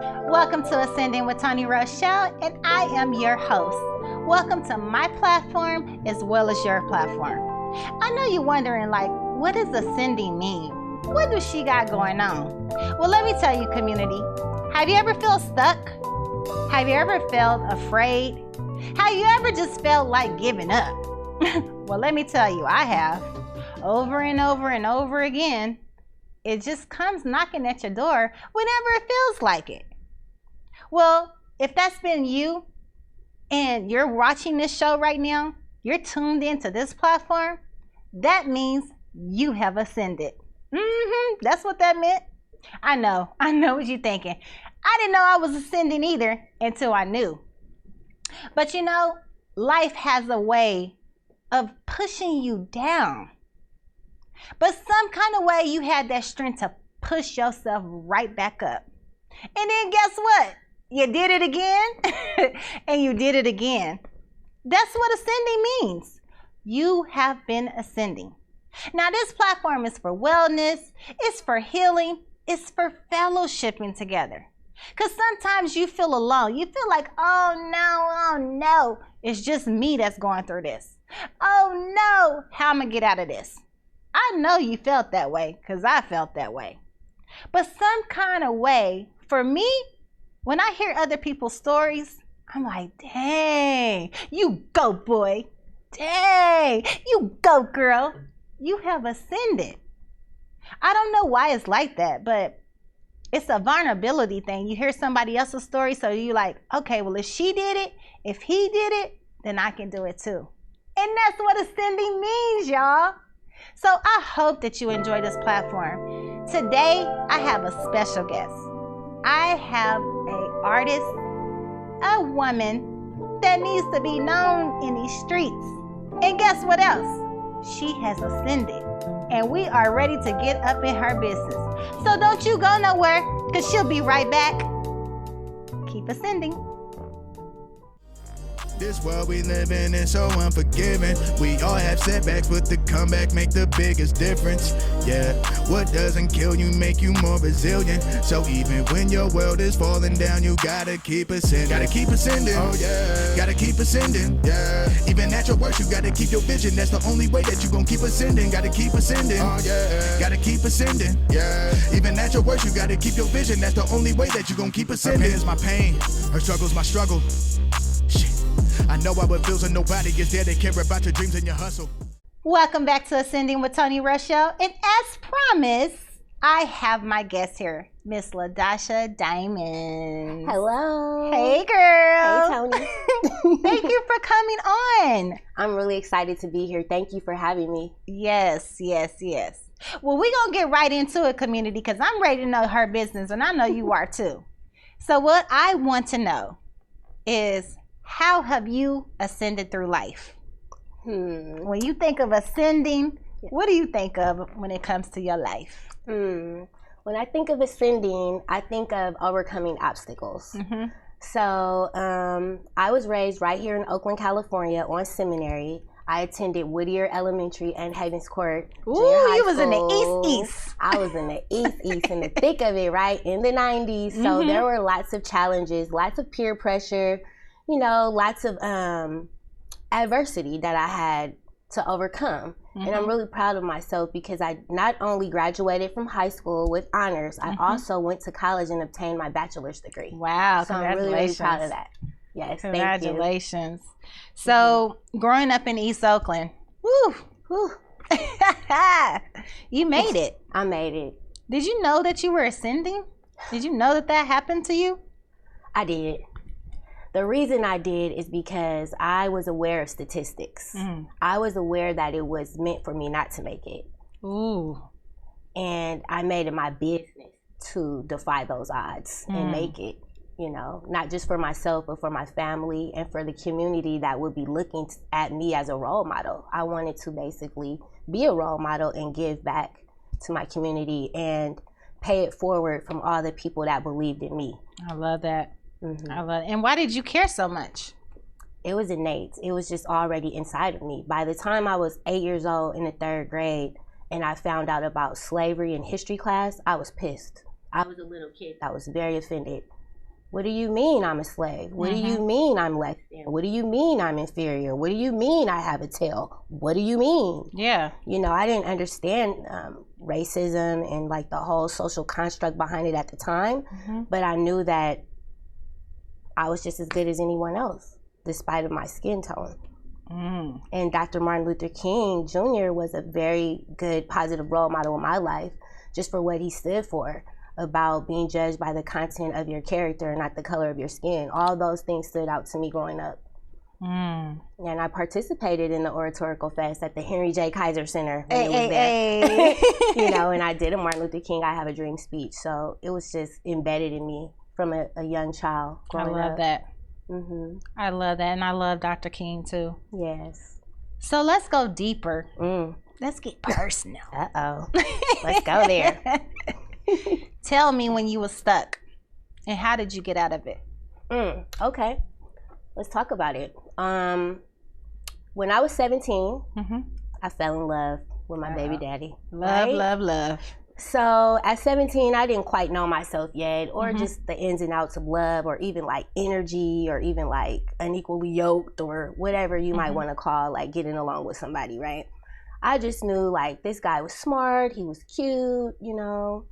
Welcome to Ascending with Toni Rochelle, and I am your host. Welcome to my platform as well as your platform. I know you're wondering, what does ascending mean? What does she got going on? Well, let me tell you, community. Have you ever felt stuck? Have you ever felt afraid? Have you ever just felt like giving up? Well, let me tell you, I have. Over and over and over again. It just comes knocking at your door whenever it feels like it. Well, if that's been you and you're watching this show right now, you're tuned into this platform, that means you have ascended. That's what that meant. I know what you're thinking. I didn't know I was ascending either until I knew. But you know, life has a way of pushing you down. But some kind of way you had that strength to push yourself right back up. And then guess what? You did it again and you did it again. That's what ascending means. You have been ascending. Now this platform is for wellness, it's for healing, it's for fellowshipping together. Because sometimes you feel alone. You feel like, oh no, it's just me that's going through this. Oh no, how am I gonna get out of this? I know you felt that way because I felt that way. But some kind of way, for me, when I hear other people's stories, I'm like, dang, you go, boy. Dang, you go, girl. You have ascended. I don't know why it's like that, but it's a vulnerability thing. You hear somebody else's story, so you like, okay, well, if she did it, if he did it, then I can do it too. And that's what ascending means, y'all. So I hope that you enjoy this platform. Today, I have a special guest. I have an artist, a woman that needs to be known in these streets. And guess what else? She has ascended. And we are ready to get up in her business. So don't you go nowhere, because she'll be right back. Keep ascending. This world we live in is so unforgiving. We all have setbacks, but the comeback make the biggest difference. Yeah, what doesn't kill you make you more resilient. So even when your world is falling down, you gotta keep ascending. Gotta keep ascending. Oh yeah, gotta keep ascending. Yeah, even at your worst, you gotta keep your vision. That's the only way that you gon' keep ascending. Gotta keep ascending. Oh yeah, gotta keep ascending. Yeah, even at your worst, you gotta keep your vision. That's the only way that you gon' keep ascending. Her pain is my pain, her struggle's my struggle. Shit. I know how it feels and nobody is there to care about your dreams and your hustle. Welcome back to Ascending with Toni Rochelle. And as promised, I have my guest here, Miss Ladasha Diamond. Hello. Hey, girl. Hey, Toni. Thank you for coming on. I'm really excited to be here. Thank you for having me. Yes. Well, we're going to get right into it, community, because I'm ready to know her business, and I know you are too. So what I want to know is, how have you ascended through life? When you think of ascending, what do you think of when it comes to your life? When I think of ascending, I think of overcoming obstacles. So I was raised right here in Oakland, California on Seminary. I attended Whittier Elementary and Havens Court. Ooh, you was in the East. I was in the East, in the thick of it, right? In the 90s. So there were lots of challenges, lots of peer pressure, you know, lots of adversity that I had to overcome. And I'm really proud of myself because I not only graduated from high school with honors, I also went to college and obtained my bachelor's degree. Wow, so I'm really, really proud of that. Yes, congratulations. Thank you. So growing up in East Oakland, you made it. I made it. Did you know that you were ascending? Did you know that that happened to you? I did. The reason I did is because I was aware of statistics. I was aware that it was meant for me not to make it. Ooh. And I made it my business to defy those odds and make it, you know, not just for myself, but for my family and for the community that would be looking at me as a role model. I wanted to basically be a role model and give back to my community and pay it forward from all the people that believed in me. I love that. I love it. And why did you care so much? It was innate. It was just already inside of me. By the time I was 8 years old in the 3rd grade and I found out about slavery in history class, I was pissed. I was a little kid that was very offended What do you mean I'm a slave? What do you mean I'm less than? What do you mean I'm inferior? What do you mean I have a tail? What do you mean? Yeah. You know, I didn't understand racism and like the whole social construct behind it at the time, but I knew that I was just as good as anyone else, despite of my skin tone. And Dr. Martin Luther King Jr. was a very good, positive role model in my life, just for what he stood for, about being judged by the content of your character, not the color of your skin. All those things stood out to me growing up. And I participated in the Oratorical Fest at the Henry J. Kaiser Center when it was there. You know, and I did a Martin Luther King I Have a Dream speech. So it was just embedded in me from a young child growing up. I love that. I love that. And I love Dr. King too. Yes. So let's go deeper. Let's get personal. Uh-oh. Let's go there. Tell me when you were stuck and how did you get out of it? Okay. Let's talk about it. When I was 17, I fell in love with my baby daddy. Love. So at 17, I didn't quite know myself yet, or just the ins and outs of love, or even like energy, or even like unequally yoked, or whatever you might want to call like getting along with somebody, right? I just knew like this guy was smart, he was cute, you know,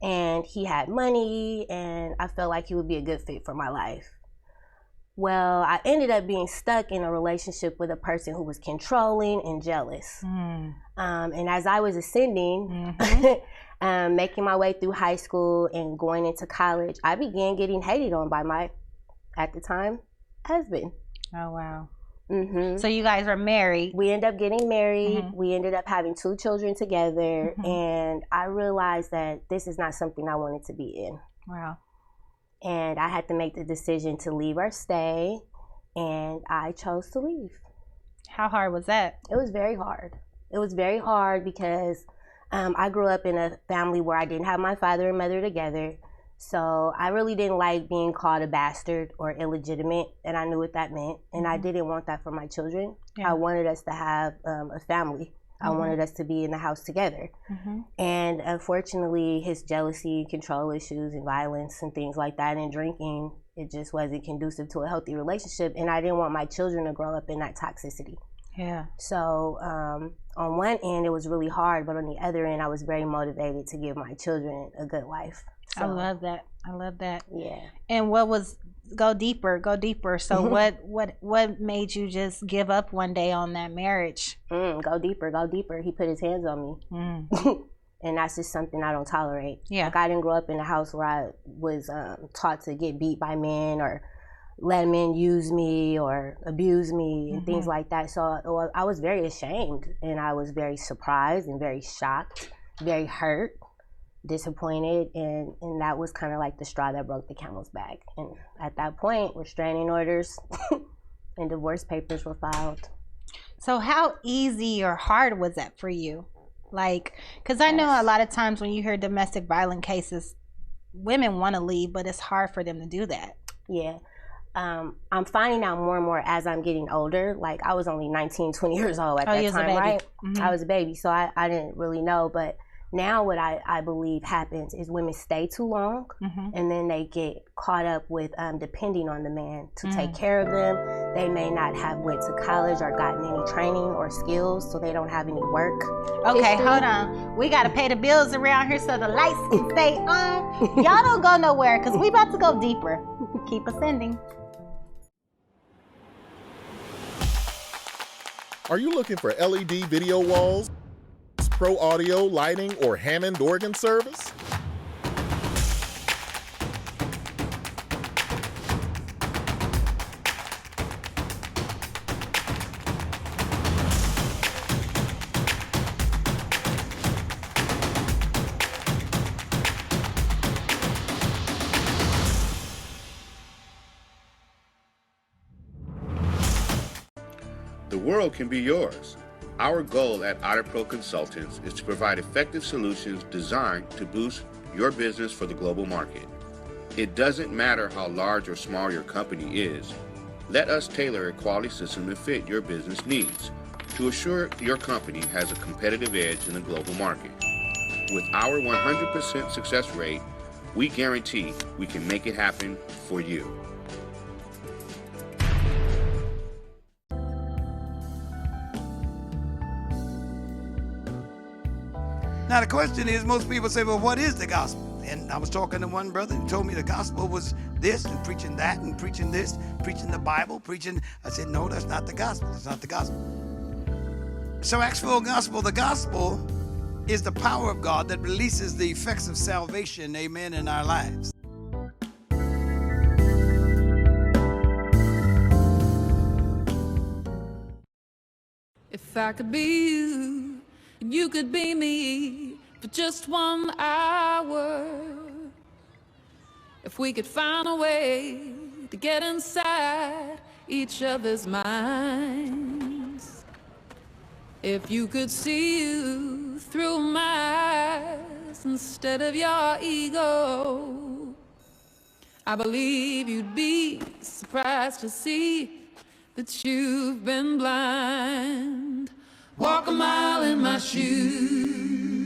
and he had money, and I felt like he would be a good fit for my life. Well, I ended up being stuck in a relationship with a person who was controlling and jealous. And as I was ascending, making my way through high school and going into college, I began getting hated on by my, at the time, husband. Oh, wow. So you guys are married. We ended up getting married. We ended up having 2 children together. And I realized that this is not something I wanted to be in. Wow. And I had to make the decision to leave or stay. And I chose to leave. How hard was that? It was very hard. It was very hard because I grew up in a family where I didn't have my father and mother together. So I really didn't like being called a bastard or illegitimate, and I knew what that meant. And I didn't want that for my children. I wanted us to have a family. I wanted us to be in the house together. And unfortunately, his jealousy, control issues, and violence and things like that, and drinking, it just wasn't conducive to a healthy relationship. And I didn't want my children to grow up in that toxicity. Yeah. So on one end, it was really hard, but on the other end, I was very motivated to give my children a good life. So, I love that. I love that. Yeah. And what was, go deeper. So what made you just give up one day on that marriage? Go deeper. He put his hands on me. And that's just something I don't tolerate. Yeah. Like, I didn't grow up in a house where I was taught to get beat by men or let men use me or abuse me and things like that. So I was very ashamed, and I was very surprised and very shocked, very hurt, disappointed, and that was kind of like the straw that broke the camel's back. And at that point, restraining orders and divorce papers were filed. So how easy or hard was that for you? Like, because I know a lot of times when you hear domestic violence cases, women want to leave, but it's hard for them to do that. Yeah. I'm finding out more and more as I'm getting older. Like, I was only 19, 20 years old at that time, right? I was a baby, so I didn't really know. But now what I believe happens is women stay too long, and then they get caught up with depending on the man to take care of them. They may not have went to college or gotten any training or skills, so they don't have any work. Okay, hold on. We got to pay the bills around here so the lights can stay on. Y'all don't go nowhere because we about to go deeper. Keep ascending. Are you looking for LED video walls, pro audio, lighting, or Hammond organ service? The world can be yours. Our goal at OtterPro Consultants is to provide effective solutions designed to boost your business for the global market. It doesn't matter how large or small your company is. Let us tailor a quality system to fit your business needs to assure your company has a competitive edge in the global market. With our 100% success rate, We guarantee we can make it happen for you. Now the question is, most people say, well, what is the gospel? And I was talking to one brother who told me the gospel was this and preaching that and preaching this, preaching the Bible, preaching. I said, no, that's not the gospel. It's not the gospel. So actual gospel, the gospel is the power of God that releases the effects of salvation, amen, in our lives. If I could be you, and you could be me for just 1 hour. If we could find a way to get inside each other's minds. If you could see you through my eyes instead of your ego, I believe you'd be surprised to see that you've been blind. Walk a mile in my shoes.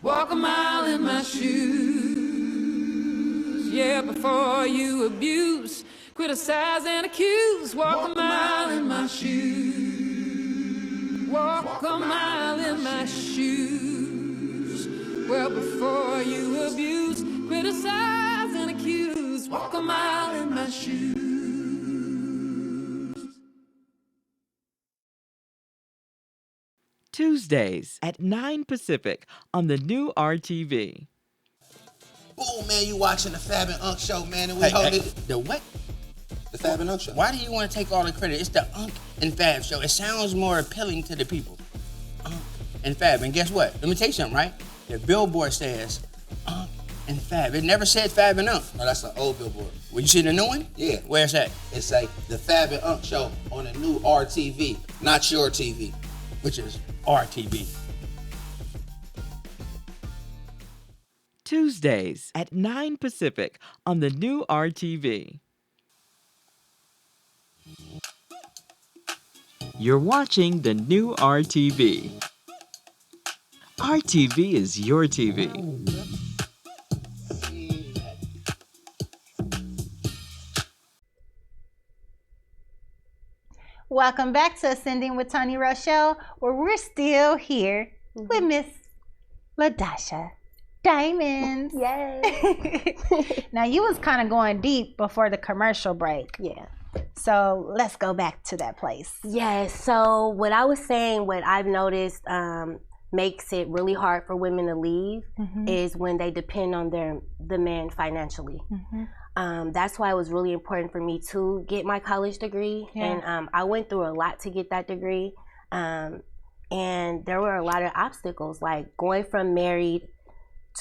Walk a mile in my shoes. Yeah, before you abuse, criticize and accuse. Walk a mile in my shoes. Walk a mile in my shoes. Well, before you abuse, criticize and accuse. Walk a mile in my shoes. Tuesdays at 9 Pacific on the new RTV. Boom, man, you watching the Fab and Unc show, man, and we hold it. The what? The Fab and Unc show. Why do you want to take all the credit? It's the Unc and Fab show. It sounds more appealing to the people. Unc and Fab. And guess what? Let me tell you something, right? The billboard says Unc and Fab. It never said Fab and Unc. No, that's an old billboard. Well, you see the new one? Yeah. Where's that? It's like the Fab and Unc show on the new RTV, not your TV. Which is RTV. Tuesdays at 9 Pacific on the new RTV. You're watching the new RTV. RTV is your TV. Welcome back to Ascending with Toni Rochelle, where we're still here with Miss Ladasha Diamond. Yay! Now, you was kind of going deep before the commercial break. Yeah. So let's go back to that place. Yes. So what I was saying, what I've noticed makes it really hard for women to leave is when they depend on the man financially. That's why it was really important for me to get my college degree. Yeah. And I went through a lot to get that degree. And there were a lot of obstacles, like going from married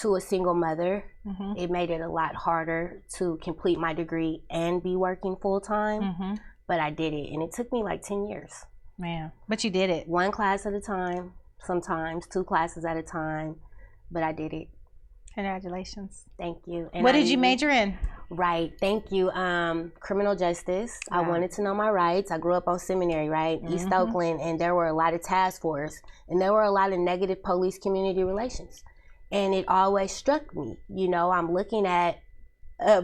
to a single mother. It made it a lot harder to complete my degree and be working full time. But I did it, and it took me like 10 years. Man, but you did it. 1 class at a time, sometimes 2 classes at a time, but I did it. Congratulations. Thank you. And what did you major in? Right, thank you. Criminal justice. Yeah. I wanted to know my rights. I grew up on Seminary, right? East Oakland, and there were a lot of task force, and there were a lot of negative police community relations. And it always struck me, you know, I'm looking at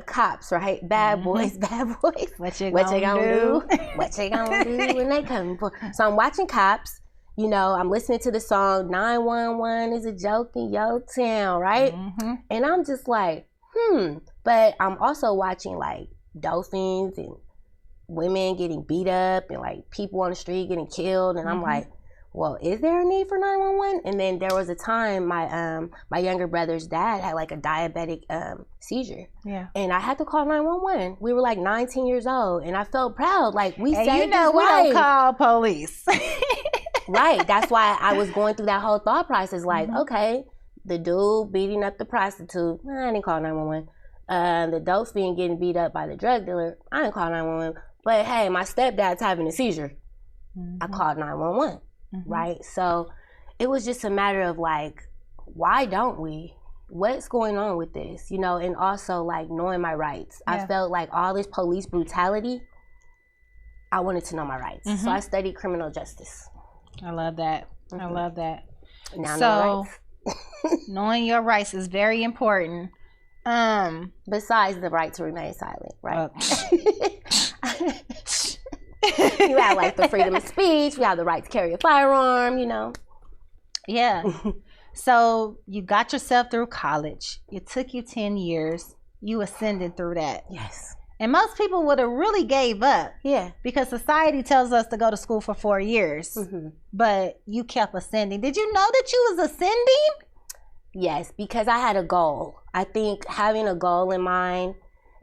cops, right? Bad boys, bad boys. What you gonna do? What you gonna do when they come for? So I'm watching Cops, you know, I'm listening to the song 911 is a joke in your town, right? And I'm just like, But I'm also watching like dolphins and women getting beat up and like people on the street getting killed. And I'm like, well, is there a need for 911? And then there was a time my younger brother's dad had like a diabetic seizure. Yeah. And I had to call 911. We were like 19 years old, and I felt proud. Like we saved his life. You know, we don't call police. Right. That's why I was going through that whole thought process. Like, okay, the dude beating up the prostitute, I didn't call 911. The dope fiend getting beat up by the drug dealer, I didn't call 911. But hey, my stepdad's having a seizure. I called 911. Right? So it was just a matter of like, why don't we? What's going on with this? You know, and also like knowing my rights. Yeah. I felt like all this police brutality, I wanted to know my rights. So I studied criminal justice. I love that. I love that. Now so knowing your rights is very important. Besides the right to remain silent, right? You have like the freedom of speech. We have the right to carry a firearm, you know. Yeah. So you got yourself through college. It took you 10 years. You ascended through that. Yes. And most people would have really gave up. Yeah. Because society tells us to go to school for 4 years. Mm-hmm. But you kept ascending. Did you know that you was ascending? Yes, because I had a goal. I think having a goal in mind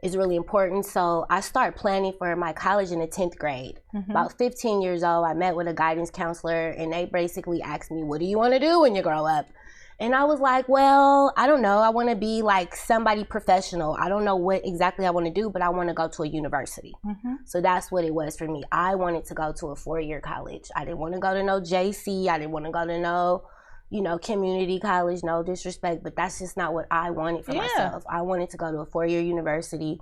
is really important. So I started planning for my college in the 10th grade. Mm-hmm. About 15 years old, I met with a guidance counselor, and they basically asked me, what do you want to do when you grow up? And I was like, well, I don't know. I want to be like somebody professional. I don't know what exactly I want to do, but I want to go to a university. Mm-hmm. So that's what it was for me. I wanted to go to a 4-year college. I didn't want to go to no JC. I didn't want to go to no, community college, no disrespect, but that's just not what I wanted for myself. I wanted to go to a 4-year university,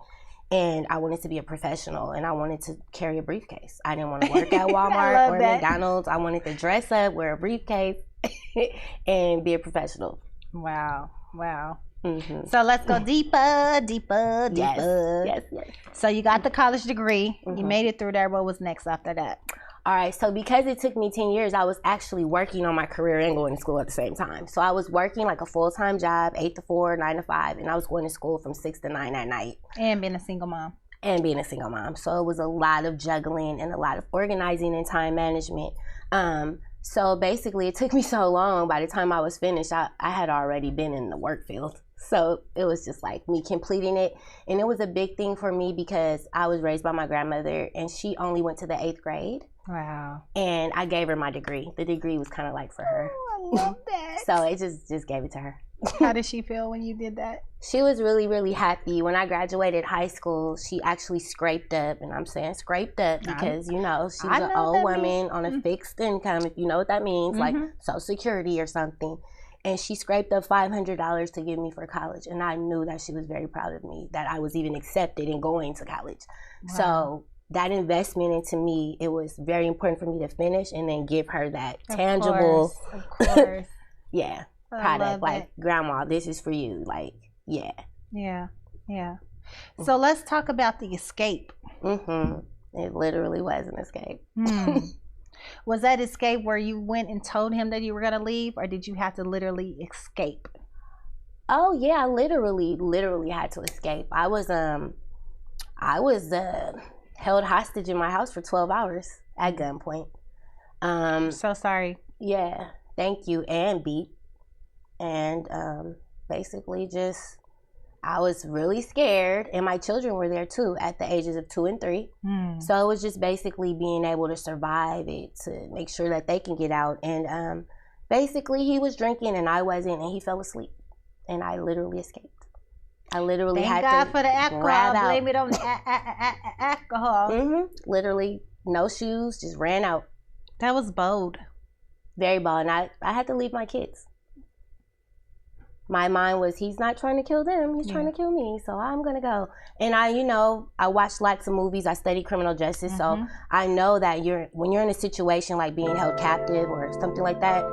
and I wanted to be a professional, and I wanted to carry a briefcase. I didn't want to work at Walmart or McDonald's. I wanted to dress up, wear a briefcase, and be a professional. Wow. Mm-hmm. So let's go deeper. Yes. So you got the college degree. Mm-hmm. You made it through there. What was next after that? All right, so because it took me 10 years, I was actually working on my career and going to school at the same time. So I was working like a full-time job, 8 to 4, 9 to 5, and I was going to school from 6 to 9 at night. And being a single mom. So it was a lot of juggling and a lot of organizing and time management. So basically, it took me so long. By the time I was finished, I had already been in the work field. So it was just like me completing it. And it was a big thing for me because I was raised by my grandmother, and she only went to the 8th grade. Wow. And I gave her my degree. The degree was kind of like for her. Oh, I love that. So it just gave it to her. How did she feel when you did that? She was really, really happy. When I graduated high school, she actually scraped up, and I'm saying scraped up because, she was an old woman on a fixed income, if you know what that means, like Social Security or something. And she scraped up $500 to give me for college. And I knew that she was very proud of me, that I was even accepted and going to college. Wow. So that investment into me, it was very important for me to finish and then give her that tangible, of course. Yeah, product. Like, grandma, this is for you. Like, yeah. Yeah. So let's talk about the escape. It literally was an escape. Was that escape where you went and told him that you were going to leave, or did you have to literally escape? Oh yeah, I literally had to escape. I was held hostage in my house for 12 hours at gunpoint. So sorry. Yeah, thank you, and beat. And basically just, I was really scared, and my children were there too at the ages of 2 and 3. So it was just basically being able to survive it, to make sure that they can get out. And basically he was drinking and I wasn't, and he fell asleep, and I literally escaped. I literally Thank had God to for the alcohol. Blame it on the alcohol. Literally, no shoes, just ran out. That was bold. Very bold. And I had to leave my kids. My mind was, he's not trying to kill them, he's trying to kill me, so I'm gonna go. And I watched lots of movies, I studied criminal justice, so I know that when you're in a situation like being held captive or something like that,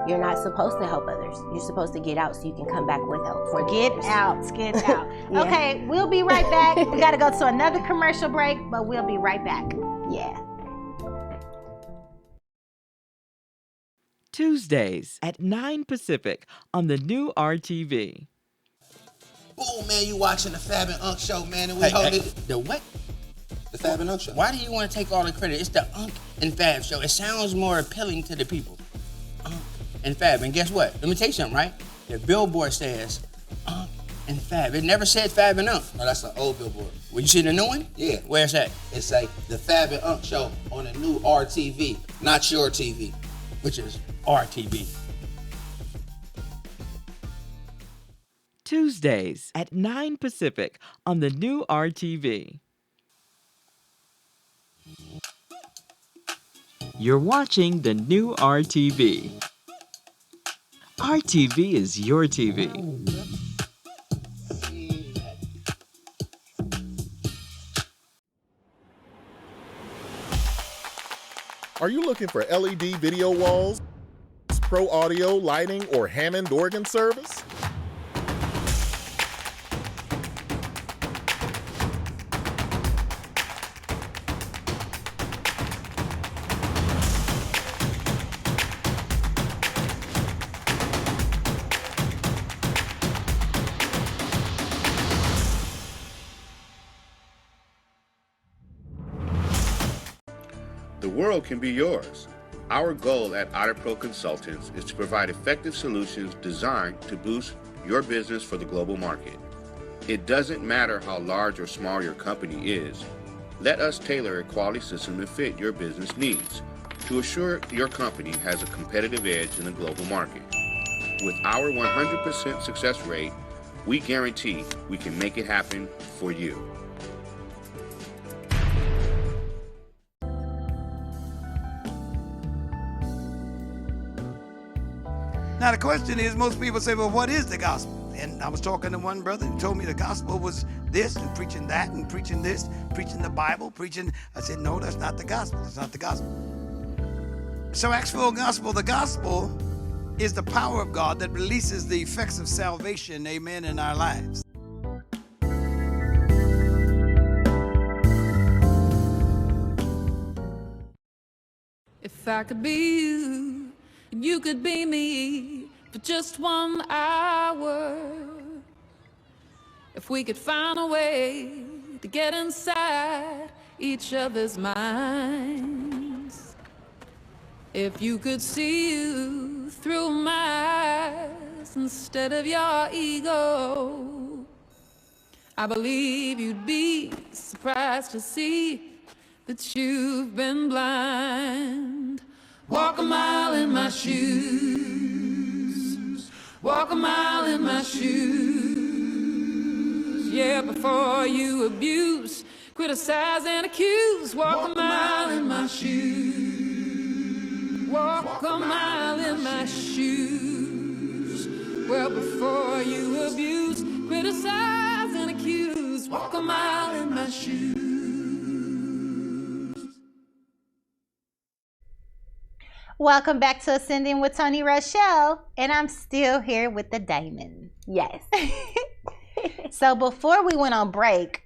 you're not supposed to help others. You're supposed to get out so you can come back with help. Get out. Okay, we'll be right back. We gotta go to another commercial break, but we'll be right back. Yeah. Tuesdays at 9 Pacific on the new RTV. Boom, man, you watching the Fab and Unc show, man, and we hold it. The what? The Fab and Unc show. Why do you want to take all the credit? It's the Unc and Fab show. It sounds more appealing to the people. Unc and Fab. And guess what? Let me tell you something, right? The billboard says Unc and Fab. It never said Fab and Unc. No, that's an old billboard. Well, you see the new one? Yeah. Where's that? It's like the Fab and Unc show on the new RTV, not your TV. Which is RTV. Tuesdays at 9 Pacific on the new RTV. You're watching the new RTV. RTV is your TV. Are you looking for LED video walls, pro audio, lighting, or Hammond organ service? The world can be yours. Our goal at AutoPro Consultants is to provide effective solutions designed to boost your business for the global market. It doesn't matter how large or small your company is. Let us tailor a quality system to fit your business needs to assure your company has a competitive edge in the global market. With our 100% success rate, we guarantee we can make it happen for you. Now the question is, most people say, well, what is the gospel? And I was talking to one brother who told me the gospel was this and preaching that and preaching this, preaching the Bible, preaching. I said, no, that's not the gospel. It's not the gospel. So actual gospel, the gospel is the power of God that releases the effects of salvation, amen, in our lives. If I could be you, and you could be me for just 1 hour. If we could find a way to get inside each other's minds. If you could see you through my eyes instead of your ego, I believe you'd be surprised to see that you've been blind. Walk a mile in my shoes. Walk a mile in my shoes. Yeah, before you abuse, criticize and accuse. Walk a mile in my shoes. Walk a mile in my shoes. Well, before you abuse, criticize and accuse. Walk a mile in my shoes. Welcome back to Ascending with Toni Rochelle, and I'm still here with the Diamond. Yes. So before we went on break,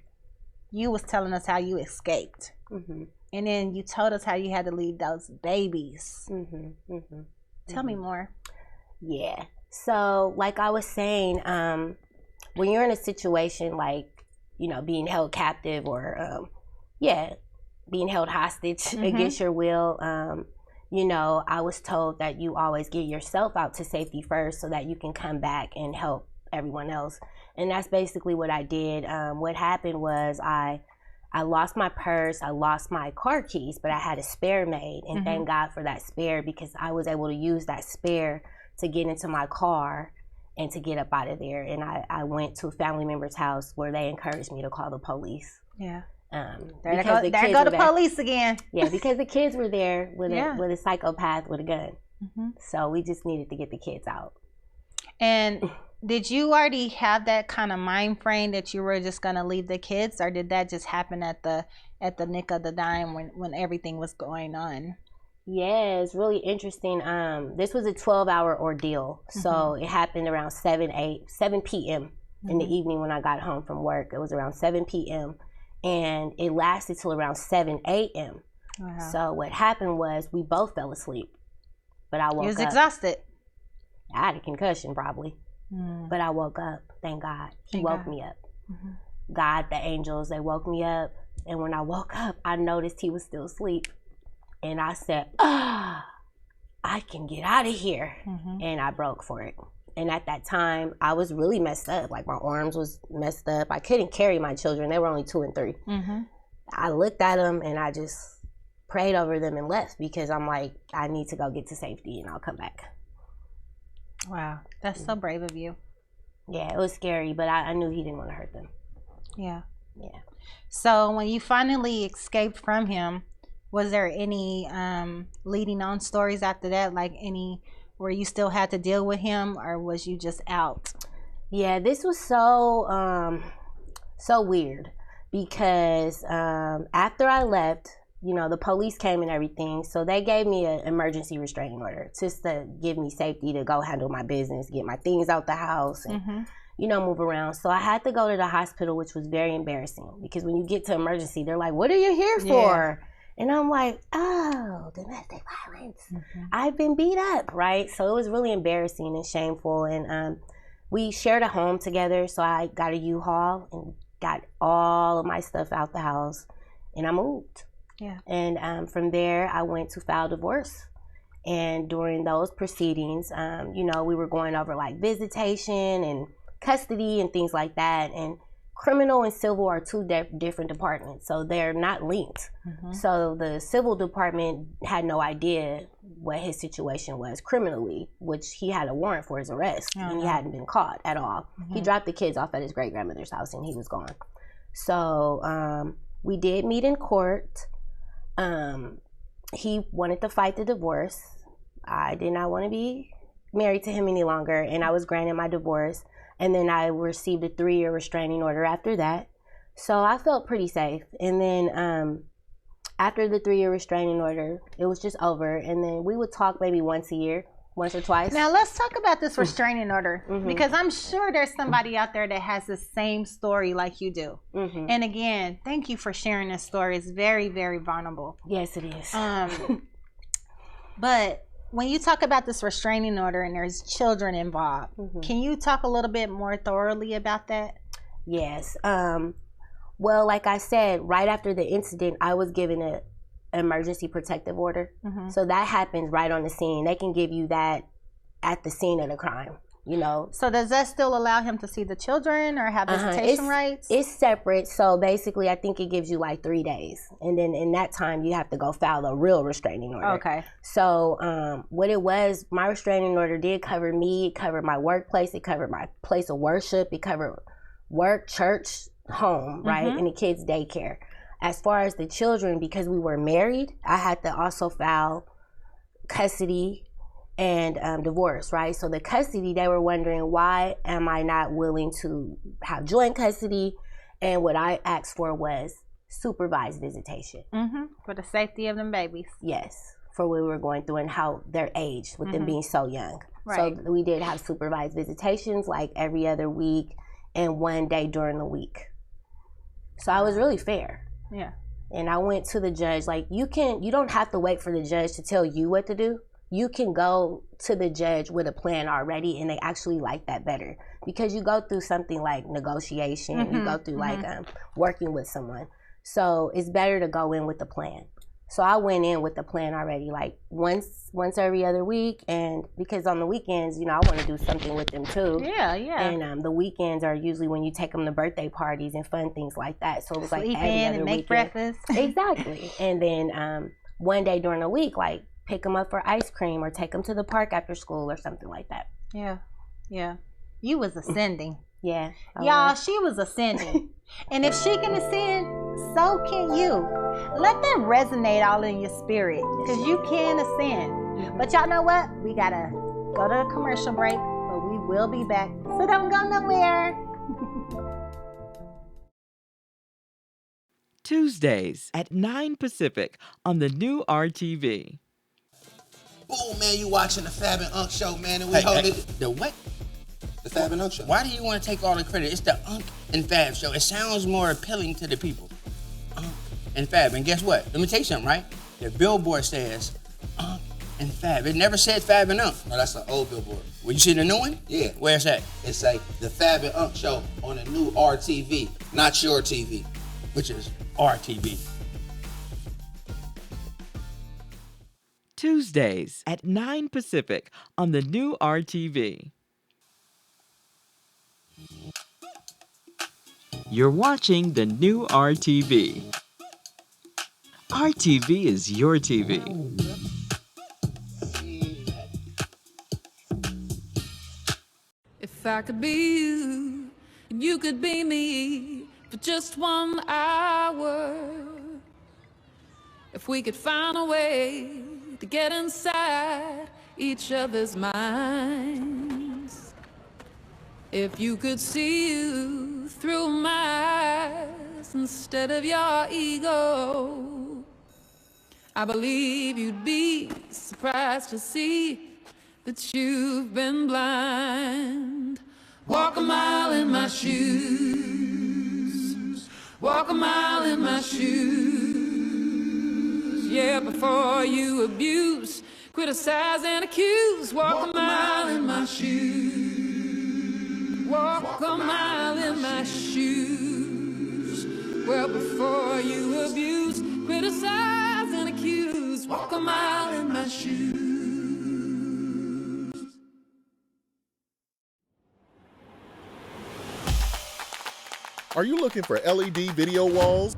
you was telling us how you escaped. Mm-hmm. And then you told us how you had to leave those babies. Mm-hmm. Mm-hmm. Tell me more. Yeah. So like I was saying, when you're in a situation like, you know, being held captive or, being held hostage against your will, you know, I was told that you always get yourself out to safety first so that you can come back and help everyone else. And that's basically what I did. What happened was I lost my purse, I lost my car keys, but I had a spare made. And thank God for that spare, because I was able to use that spare to get into my car and to get up out of there. And I went to a family member's house where they encouraged me to call the police. Yeah. There go the police again. Yeah, because the kids were there with a psychopath with a gun. So we just needed to get the kids out. And did you already have that kind of mind frame that you were just gonna leave the kids, or did that just happen at the nick of the dime when everything was going on? Yeah, it's really interesting. This was a 12-hour ordeal. So it happened around 7 p.m. in the evening when I got home from work. It was around 7 p.m. and it lasted till around 7 a.m. Wow. So what happened was we both fell asleep, but I woke up. You was exhausted. I had a concussion probably, but I woke up. Thank God. He woke me up. God, the angels, they woke me up. And when I woke up, I noticed he was still asleep. And I said, I can get out of here. And I broke for it. And at that time, I was really messed up. Like, my arms was messed up. I couldn't carry my children. They were only 2 and 3. I looked at them and I just prayed over them and left, because I'm like, I need to go get to safety and I'll come back. Wow. That's so brave of you. Yeah, it was scary, but I knew he didn't want to hurt them. Yeah. Yeah. So when you finally escaped from him, was there any leading on stories after that? Like any where you still had to deal with him, or was you just out? Yeah, this was so weird, because after I left, you know, the police came and everything, so they gave me an emergency restraining order just to give me safety to go handle my business, get my things out the house, and you know, move around. So I had to go to the hospital, which was very embarrassing, because when you get to emergency, they're like, "What are you here for?" And I'm like, "Oh, domestic violence. I've been beat up," right? So it was really embarrassing and shameful. And we shared a home together, so I got a U-Haul and got all of my stuff out the house, and I moved. Yeah. And from there, I went to file divorce. And during those proceedings, you know, we were going over like visitation and custody and things like that. And criminal and civil are two different departments, so they're not linked. So the civil department had no idea what his situation was criminally, which he had a warrant for his arrest, and he hadn't been caught at all. He dropped the kids off at his great-grandmother's house, and he was gone. So we did meet in court. He wanted to fight the divorce. I did not want to be married to him any longer, and I was granted my divorce. And then I received a 3-year restraining order after that. So I felt pretty safe. And then after the 3-year restraining order, it was just over. And then we would talk maybe once a year, once or twice. Now let's talk about this restraining order, because I'm sure there's somebody out there that has the same story like you do. And again, thank you for sharing this story. It's very, very vulnerable. Yes, it is. But when you talk about this restraining order and there's children involved, can you talk a little bit more thoroughly about that? Yes. Well, like I said, right after the incident, I was given an emergency protective order. So that happens right on the scene. They can give you that at the scene of the crime, you know. So does that still allow him to see the children or have visitation rights? It's separate. So basically, I think it gives you like 3 days. And then in that time, you have to go file a real restraining order. Okay. So what it was, my restraining order did cover me. It covered my workplace. It covered my place of worship. It covered work, church, home, right? And the kids' daycare. As far as the children, because we were married, I had to also file custody and divorce, right? So the custody, they were wondering, why am I not willing to have joint custody? And what I asked for was supervised visitation. For the safety of them babies. Yes, for what we were going through and how their age, with them being so young. Right. So we did have supervised visitations like every other week and 1 day during the week. So I was really fair. Yeah. And I went to the judge, like, you don't have to wait for the judge to tell you what to do. You can go to the judge with a plan already, and they actually like that better because you go through something like negotiation, you go through like working with someone. So it's better to go in with a plan. So I went in with the plan already, like once every other week, and because on the weekends, you know, I want to do something with them too. Yeah. And the weekends are usually when you take them to birthday parties and fun things like that. So it was like sleep every in other and make weekend. breakfast. Exactly. And then 1 day during the week, like pick them up for ice cream or take them to the park after school or something like that. Yeah. You was ascending. Yeah. Y'all, she was ascending. And if she can ascend, so can you. Let that resonate all in your spirit, because you can ascend. But y'all know what? We gotta go to a commercial break, but we will be back. So don't go nowhere. Tuesdays at 9 Pacific on the new RTV. Boom, man, you watching the Fab and Unc show, man, and we hold it. The what? The Fab and Unc show. Why do you want to take all the credit? It's the Unc and Fab show. It sounds more appealing to the people. Unc and Fab. And guess what? Let me tell you something, right? The billboard says Unc and Fab. It never said Fab and Unc. No, that's an old billboard. Well, you see the new one? Yeah. Where's that? It's like the Fab and Unc show on the new RTV, not your TV. Which is RTV. Tuesdays at 9 Pacific on the new RTV. You're watching the new RTV. RTV is your TV. If I could be you, and you could be me for just 1 hour. If we could find a way to get inside each other's minds. If you could see you through my eyes instead of your ego, I believe you'd be surprised to see that you've been blind. Walk a mile in my shoes. Walk a mile in my shoes. Yeah, before you abuse, criticize and accuse. Walk a mile in my shoes. Walk a mile in my shoes. Well, before you abuse, criticize criticized and accused. Walk a mile in my shoes. Are you looking for LED video walls,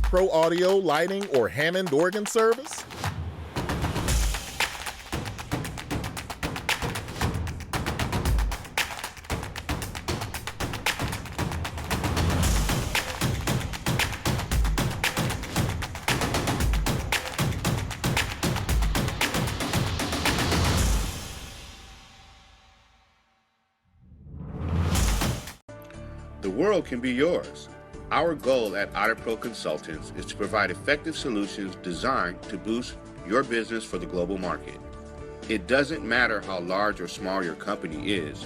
pro audio, lighting, or Hammond organ service? The world can be yours. Our goal at AutoPro Consultants is to provide effective solutions designed to boost your business for the global market. It doesn't matter how large or small your company is.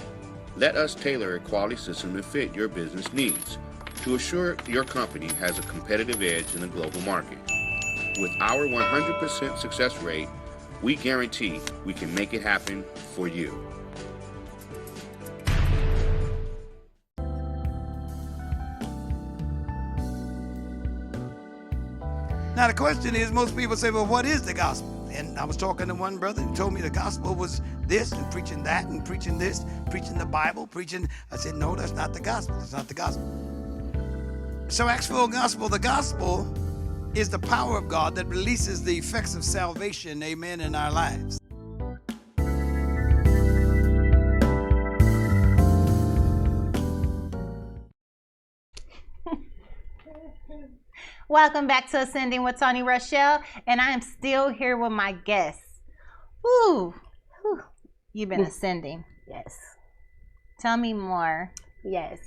Let us tailor a quality system to fit your business needs to assure your company has a competitive edge in the global market. With our 100% success rate, we guarantee we can make it happen for you. Now the question is, most people say, well, what is the gospel? And I was talking to one brother who told me the gospel was this and preaching that and preaching this, preaching the Bible, preaching. I said, no, that's not the gospel. It's not the gospel. So actual gospel, the gospel is the power of God that releases the effects of salvation, amen, in our lives. Welcome back to Ascending with Toni Rochelle, and I am still here with my guests. Woo! You've been ascending. Yes. Tell me more. Yes.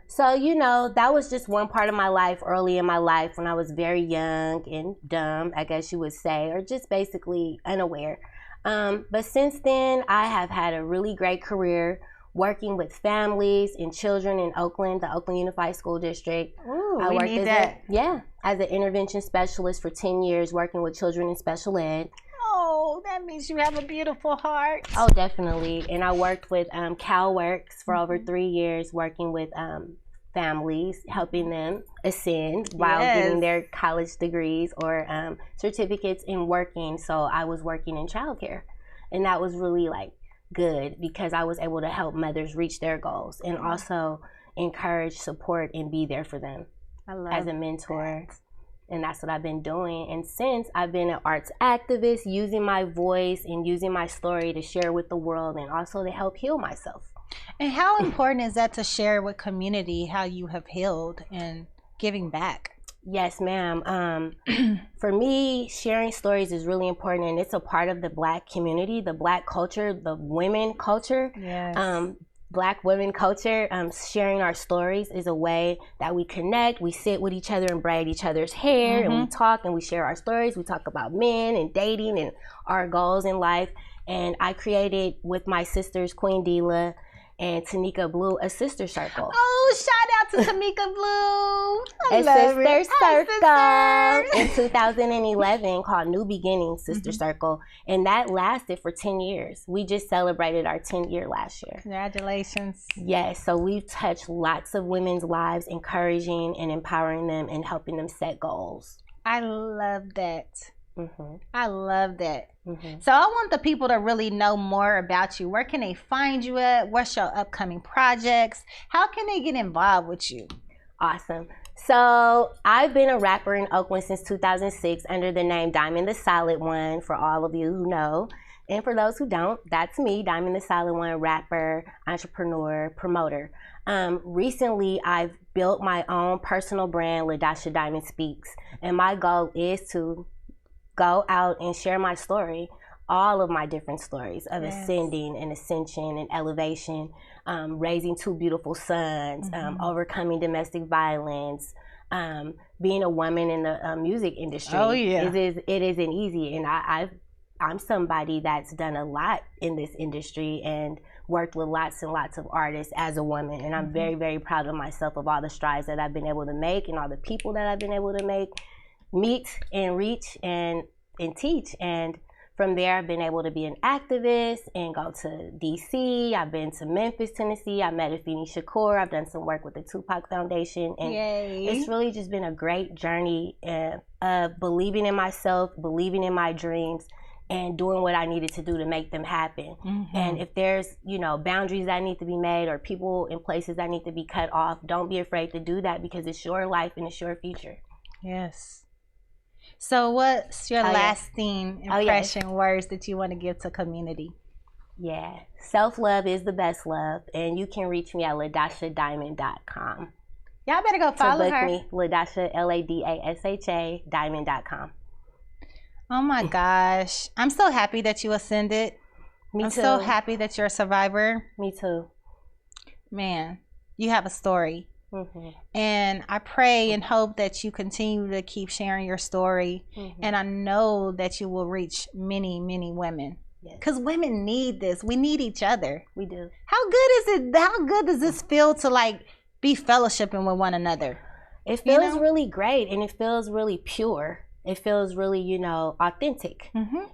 So, you know, that was just one part of my life early in my life when I was very young and dumb, I guess you would say, or just basically unaware. But since then, I have had a really great career working with families and children in Oakland, the Oakland Unified School District. Ooh, I we worked need as that. as an intervention specialist for 10 years working with children in special ed. Oh, that means you have a beautiful heart. Oh, definitely. And I worked with CalWorks for over 3 years working with families, helping them ascend while getting their college degrees or certificates in working. So I was working in childcare. And that was really like good because I was able to help mothers reach their goals and also encourage, support, and be there for them as a mentor. And that's what I've been doing. And since I've been an arts activist, using my voice and using my story to share with the world and also to help heal myself. And how important is that to share with community how you have healed and giving back? Yes, ma'am. For me, sharing stories is really important, and it's a part of the Black community, the Black culture, the women culture. Yes. Black women culture. Sharing our stories is a way that we connect. We sit with each other and braid each other's hair, and we talk and we share our stories. We talk about men and dating and our goals in life. And I created with my sisters, Queen Dila and Tanika Blue, a sister circle. Oh, shout out to Tamika Blue. A sister circle in 2011 called New Beginnings Sister Circle. And that lasted for 10 years. We just celebrated our 10th year last year. Congratulations. Yes, so we've touched lots of women's lives, encouraging and empowering them and helping them set goals. I love that. I love that. So I want the people to really know more about you. Where can they find you at? What's your upcoming projects? How can they get involved with you? Awesome. So I've been a rapper in Oakland since 2006 under the name Diamond the Solid One, for all of you who know. And for those who don't, that's me, Diamond the Solid One, rapper, entrepreneur, promoter. Recently, I've built my own personal brand, Ladasha Diamond Speaks. And my goal is to go out and share my story, all of my different stories of ascending and ascension and elevation, raising 2 beautiful sons, overcoming domestic violence, being a woman in the music industry. Oh, yeah. It isn't easy. And I'm somebody that's done a lot in this industry and worked with lots and lots of artists as a woman. And I'm very, very proud of myself, of all the strides that I've been able to make and all the people that I've been able to meet and reach and teach. And from there, I've been able to be an activist and go to DC. I've been to Memphis, Tennessee. I met Afeni Shakur. I've done some work with the Tupac Foundation. And it's really just been a great journey of believing in myself, believing in my dreams, and doing what I needed to do to make them happen. And if there's, you know, boundaries that need to be made or people in places that need to be cut off, don't be afraid to do that because it's your life and it's your future. Yes. So what's your lasting impression words that you want to give to community? Yeah, self-love is the best love, and you can reach me at ladashadiamond.com. Y'all better go follow her. Me, Ladasha, Ladasha, diamond.com. Oh my gosh. I'm so happy that you ascended. Me I'm too. so happy that you're a survivor. Me too. Man, you have a story. And I pray and hope that you continue to keep sharing your story. And I know that you will reach many, many women. Because women need this. We need each other. We do. How good is it? How good does this feel to like be fellowshipping with one another? It feels really great, and it feels really pure. It feels really, you know, authentic.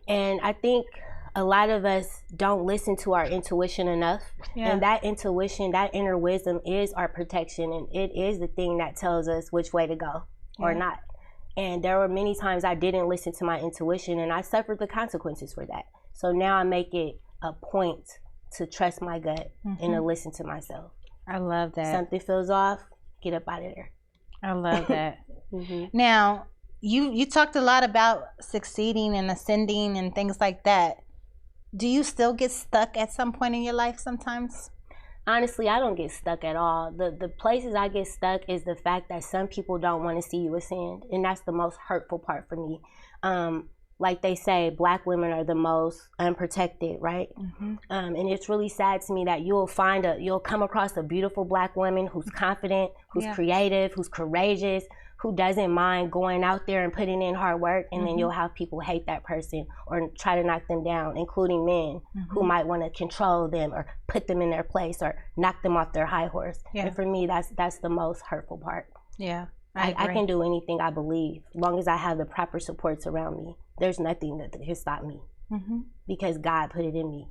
And I think a lot of us don't listen to our intuition enough. And that intuition, that inner wisdom is our protection, and it is the thing that tells us which way to go or not. And there were many times I didn't listen to my intuition, and I suffered the consequences for that. So now I make it a point to trust my gut and to listen to myself. I love that. Something feels off, get up out of there. I love that. Now, you talked a lot about succeeding and ascending and things like that. Do you still get stuck at some point in your life sometimes? Honestly, I don't get stuck at all. The places I get stuck is the fact that some people don't want to see you ascend, and that's the most hurtful part for me. Like they say, Black women are the most unprotected, right? And it's really sad to me that you'll come across a beautiful Black woman who's confident, who's creative, who's courageous, who doesn't mind going out there and putting in hard work, and then you'll have people hate that person or try to knock them down, including men who might want to control them or put them in their place or knock them off their high horse. And for me, that's the most hurtful part. I can do anything I believe, as long as I have the proper supports around me. There's nothing that can stop me because God put it in me.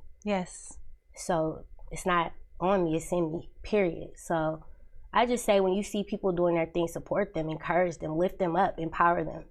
So it's not on me, it's in me, period. So I just say when you see people doing their thing, support them, encourage them, lift them up, empower them.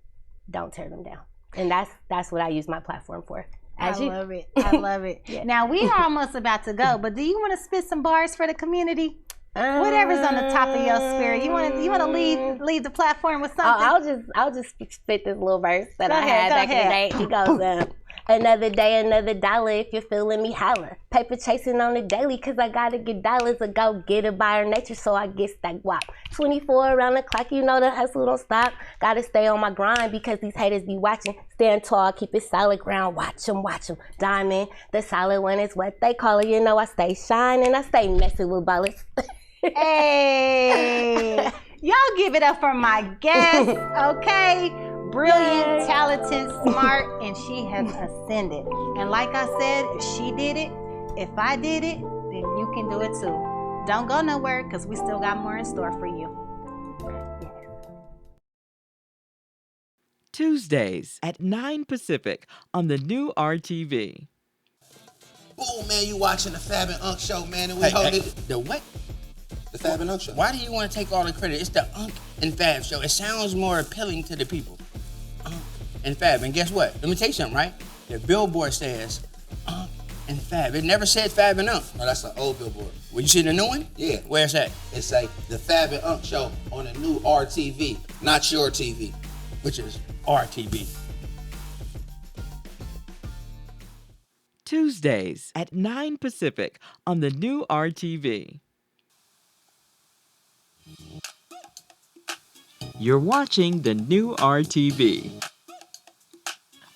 Don't tear them down. And that's what I use my platform for. I love it. I love it. Now, we are almost about to go, but do you want to spit some bars for the community? Whatever's on the top of your spirit. You want to leave the platform with something? I'll just spit this little verse that I had back in the day. It goes, another day, another dollar. If you're feeling me, holler. Paper chasing on the daily, cause I gotta get dollars. A go get it by our nature, so I get that guap. 24 around the clock, you know the hustle don't stop. Gotta stay on my grind because these haters be watching. Stand tall, keep it solid ground. Watch them. Diamond, the solid one is what they call it. You know I stay shining, I stay messing with bullets. Hey, y'all give it up for my guest, okay? Brilliant, talented, smart, and she has ascended. And like I said, if she did it, if I did it, then you can do it too. Don't go nowhere, because we still got more in store for you. Tuesdays at 9 Pacific on the new RTV. Boom, man, you watching the Fab and Unc show, man, and we hold it. The what? The Fab and Unc show. Why do you want to take all the credit? It's the Unc and Fab show. It sounds more appealing to the people. Unc and Fab. And guess what? Let me tell you something, right? The billboard says Unc and Fab. It never said Fab and Unc. No, that's an old billboard. Well, you see the new one? Yeah. Where's that? It say the Fab and Unc show on the new RTV, not your TV. Which is RTV. Tuesdays at 9 Pacific on the new RTV. You're watching the new RTV.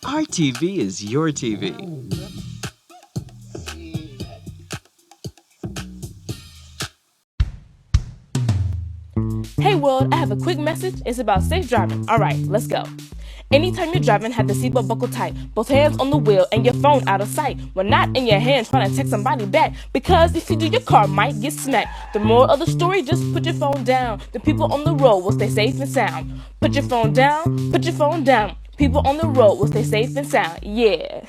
RTV is your TV. Hey world, I have a quick message. It's about safe driving. All right, let's go. Anytime you're driving, have the seatbelt buckled tight. Both hands on the wheel and your phone out of sight. When not in your hand trying to text somebody back. Because if you do, your car might get smacked. The moral of the story, just put your phone down. The people on the road will stay safe and sound. Put your phone down, put your phone down. People on the road will stay safe and sound. Yeah.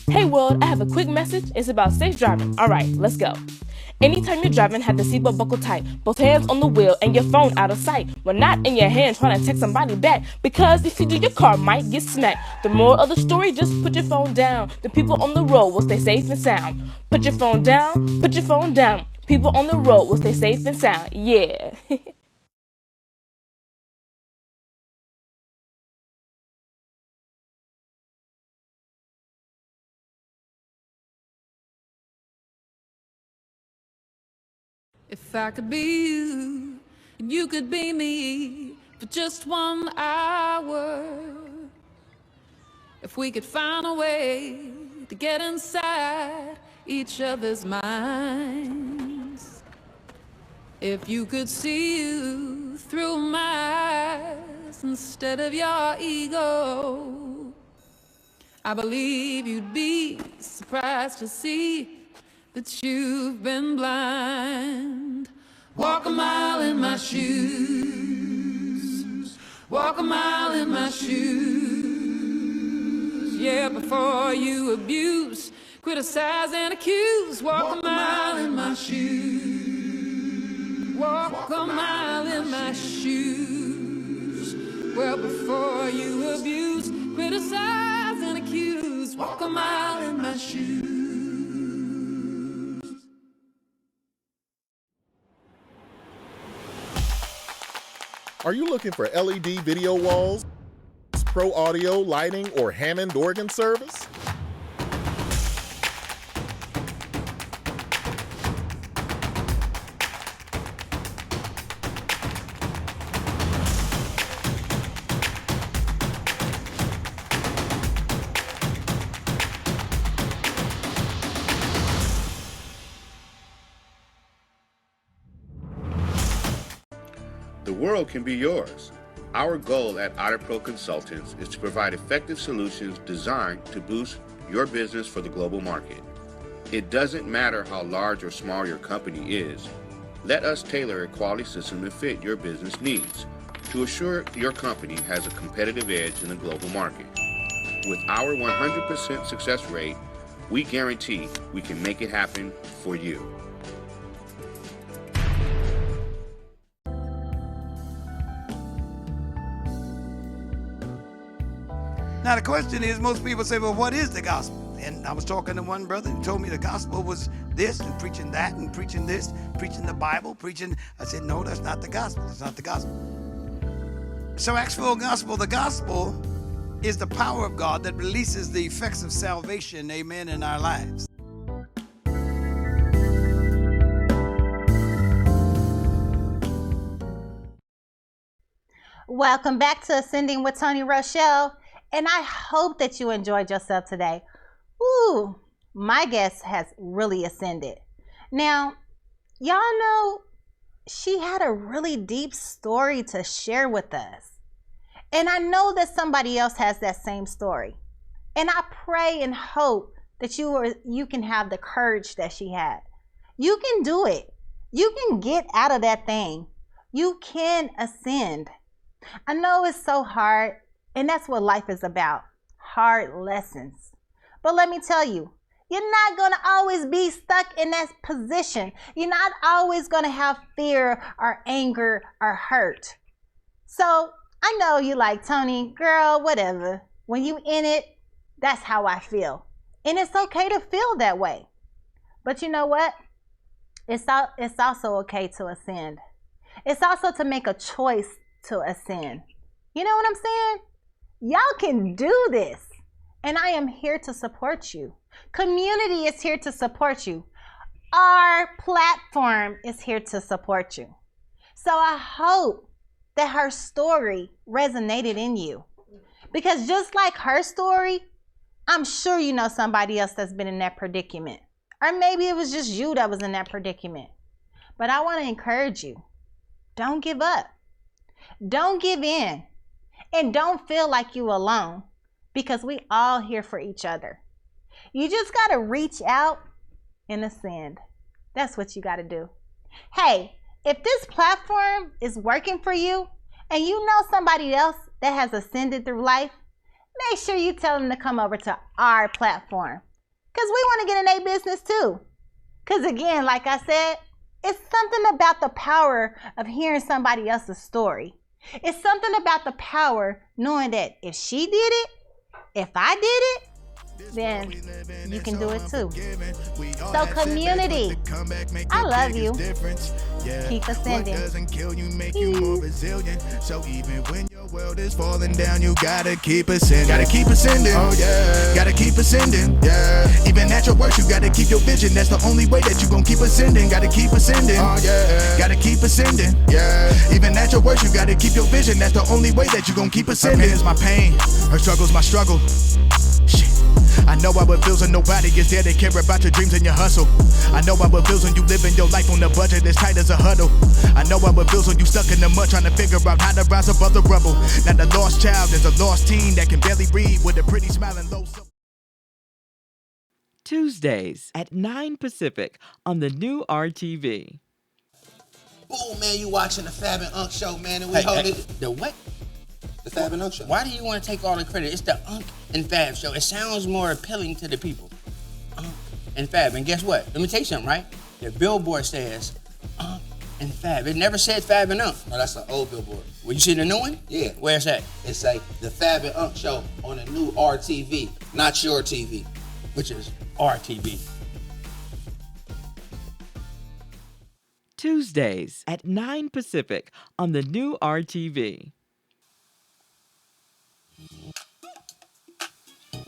Hey world, I have a quick message. It's about safe driving. Alright, let's go. Anytime you're driving, have the seatbelt buckled tight. Both hands on the wheel and your phone out of sight. When not in your hand trying to text somebody back. Because if you do, your car might get smacked. The moral of the story, just put your phone down. The people on the road will stay safe and sound. Put your phone down, put your phone down. People on the road will stay safe and sound. Yeah. If I could be you, and you could be me for just 1 hour. If we could find a way to get inside each other's minds. If you could see you through my eyes instead of your ego, I believe you'd be surprised to see that you've been blind. Walk a mile in my shoes. Walk a mile in my shoes. Yeah, before you abuse, criticize and accuse. Walk a mile in my shoes. Walk a mile in my shoes. Well, before you abuse, criticize and accuse. Walk a mile in my shoes. Are you looking for LED video walls, pro audio, lighting, or Hammond organ service? The world can be yours. Our goal at OtterPro Consultants is to provide effective solutions designed to boost your business for the global market. It doesn't matter how large or small your company is. Let us tailor a quality system to fit your business needs to assure your company has a competitive edge in the global market. With our 100% success rate, we guarantee we can make it happen for you. Now the question is, most people say, well, what is the gospel? And I was talking to one brother who told me the gospel was this and preaching that and preaching this, preaching the Bible, preaching. I said, no, that's not the gospel. It's not the gospel. So actual gospel, the gospel is the power of God that releases the effects of salvation, amen, in our lives. Welcome back to Ascending with Toni Rochelle. And I hope that you enjoyed yourself today. Ooh, my guest has really ascended. Now, y'all know she had a really deep story to share with us. And I know that somebody else has that same story. And I pray and hope that you can have the courage that she had. You can do it. You can get out of that thing. You can ascend. I know it's so hard. And that's what life is about, hard lessons. But let me tell you, you're not going to always be stuck in that position. You're not always going to have fear or anger or hurt. So I know you like, Toni, girl, whatever. When you in it, that's how I feel. And it's okay to feel that way. But you know what? It's also okay to ascend. It's also to make a choice to ascend. You know what I'm saying? Y'all can do this, and I am here to support you. Community is here to support you. Our platform is here to support you. So I hope that her story resonated in you, because just like her story, I'm sure you know somebody else that's been in that predicament, or maybe it was just you that was in that predicament. But I want to encourage you, don't give up. Don't give in. And don't feel like you alone. because we all here for each other. You just got to reach out and ascend. That's what you got to do. Hey, if this platform is working for you and you know somebody else that has ascended through life, make sure you tell them to come over to our platform, because we want to get in their business too. Because again, like I said, it's something about the power of hearing somebody else's story. It's something about the power knowing that if she did it, if I did it, then you can do it too. So community, I love you. Keep ascending. What doesn't kill you make you more resilient. So even when your world is falling down, you gotta keep ascending. Gotta keep ascending. Oh yeah. Gotta keep ascending. Yeah. Even at your worst, you gotta keep your vision. That's the only way that you gon' keep ascending. Gotta keep ascending. Oh yeah. Gotta keep ascending. Yeah. Even at your worst, you gotta keep your vision. That's the only way that you gon' keep ascending. Her pain is my pain. Her struggle's my struggle. Shit. I know how it feels when nobody is there to care about your dreams and your hustle. I know how it feels when you living your life on a budget as tight as a huddle. I know how it feels when you stuck in the mud trying to figure out how to rise above the rubble. Now the lost child is a lost teen that can barely read with a pretty smile and low. Tuesdays at 9 Pacific on the new RTV. Boom, man, you watching the Fab and Unc show, man, and we hold it. The what? The Fab and Unc show. Why do you want to take all the credit? It's the Unc and Fab show. It sounds more appealing to the people. Unc and Fab. And guess what? Let me tell you something, right? The billboard says Unc and Fab. It never said Fab and Unc. No, that's an old billboard. Well, you see the new one? Yeah. Where's that? It say the Fab and Unc show on the new RTV, not your TV. Which is RTV. Tuesdays at 9 Pacific on the new RTV.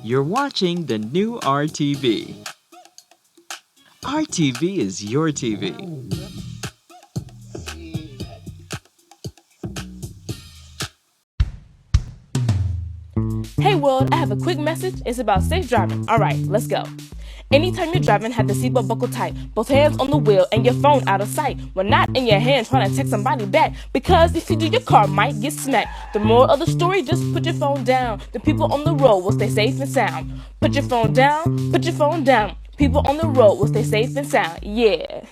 You're watching the new RTV. RTV is your TV. Hey world, I have a quick message. It's about safe driving. Alright, let's go. Anytime you're driving, have the seatbelt buckled tight. Both hands on the wheel and your phone out of sight. When not in your hand trying to text somebody back. Because if you do, your car might get smacked. The moral of the story, just put your phone down. The people on the road will stay safe and sound. Put your phone down, put your phone down. People on the road will stay safe and sound. Yeah.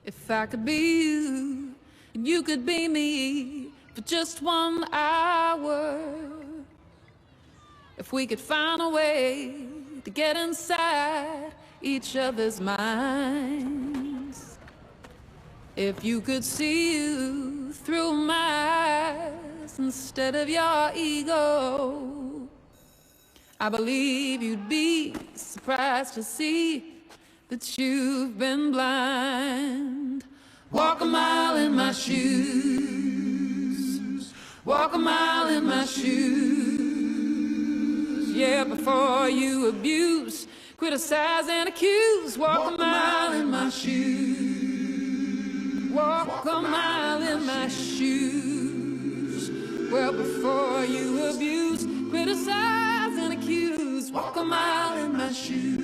If I could be you, and you could be me for just 1 hour. If we could find a way to get inside each other's minds. If you could see you through my eyes instead of your ego, I believe you'd be surprised to see that you've been blind. Walk a mile in my shoes. Walk a mile in my shoes. Yeah, before you abuse, criticize and accuse. Walk a mile in my shoes. Walk a mile in my shoes. Well, before you abuse, criticize and accuse. Walk a mile in my shoes.